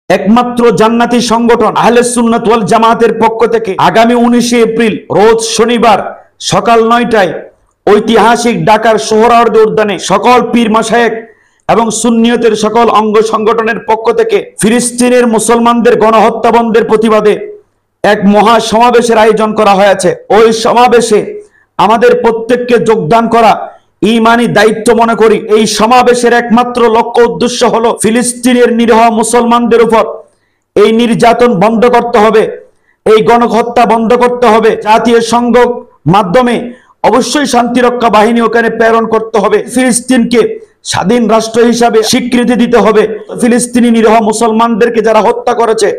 একমাত্র জান্নাতি সংগঠন আহলে সুন্নাত ওয়াল জামাতের পক্ষ থেকে আগামী 19 এপ্রিল রোজ শনিবার সকাল 9টায় ঐতিহাসিক ঢাকার সোহরাওয়ার্দী উদ্যানে সকল পীর মাশায়েখ এবং সুন্নিয়তের সকল অঙ্গ সংগঠনের পক্ষ থেকে ফিলিস্তিনের মুসলমানদের গণহত্যা বন্ধের প্রতিবাদে এক মহা সমাবেশের আয়োজন করা হয়েছে। ওই সমাবেশে আমাদের প্রত্যেককে যোগদান করা ঈমানি দায়িত্ব মনে করি। এই সমাবেশের একমাত্র লক্ষ্য উদ্দেশ্য হলো ফিলিস্তিনের নিরীহ মুসলমানদের উপর এই নির্যাতন বন্ধ করতে হবে, এই গণহত্যা বন্ধ করতে হবে। জাতীয় সংঘের মাধ্যমে অবশ্যই শান্তিরক্ষা বাহিনী ওখানে প্রেরণ করতে হবে। ফিলিস্তিনকে স্বাধীন রাষ্ট্র হিসাবে স্বীকৃতি দিতে হবে। ফিলিস্তিনি নিরীহ মুসলমানদেরকে যারা হত্যা করেছে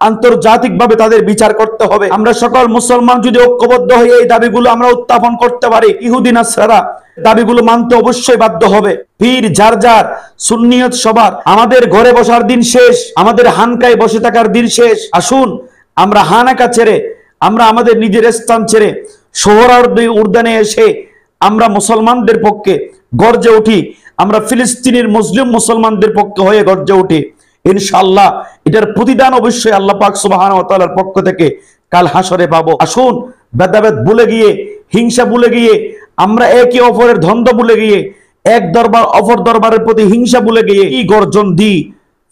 আন্তর্জাতিকভাবে তাদের বিচার করতে হবে। আমরা সকল মুসলমান যদি ঐক্যবদ্ধ হয়ে এই দাবিগুলো আমরা উত্থাপন করতে পারি, ইহুদি নাসরারা দাবিগুলো মানতে অবশ্যই বাধ্য হবে। পীর যার যার, সুন্নিয়ত সবার। আমাদের ঘরে বসার দিন শেষ, আমাদের হানকায় বসে থাকার দিন শেষ। আসুন আমরা হানাকা ছেড়ে, আমরা আমাদের নিজের স্থান ছেড়ে সোহরাওয়ার্দী উদ্যানে এসে আমরা মুসলমানদের পক্ষে গর্জে উঠি। আমরা ফিলিস্তিনের মুসলিম মুসলমানদের পক্ষে হয়ে গর্জে উঠি। ইনশাআল্লাহ এটার প্রতিদান অবশ্যই আল্লাহ পাক সুবহানাহু ওয়া তাআলার পক্ষ থেকে কাল হাসরে পাবো। আসুন ভেদাভেদ ভুলে গিয়ে, হিংসা ভুলে গিয়ে, আমরা একে অপরের দ্বন্দ্ব ভুলে গিয়ে, এক দরবার অপর দরবারের প্রতি হিংসা ভুলে গিয়ে এই গর্জন দিই,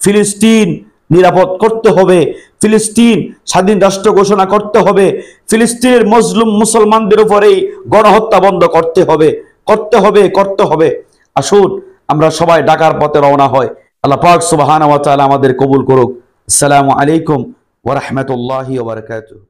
ফিলিস্তিন নিরাপদ করতে হবে, ফিলিস্তিন স্বাধীন রাষ্ট্র ঘোষণা করতে হবে, ফিলিস্তিনের মজলুম মুসলমানদের উপরে গণহত্যা বন্ধ করতে হবে, করতে হবে, করতে হবে। আসুন আমরা সবাই ঢাকার পথে রওনা হয়। আল্লাহ পাক সুবহানাহু ওয়া তাআলা আমাদের কবুল করুক। আসসালামু আলাইকুম ওয়া রাহমাতুল্লাহি ওয়া বারাকাতুহু।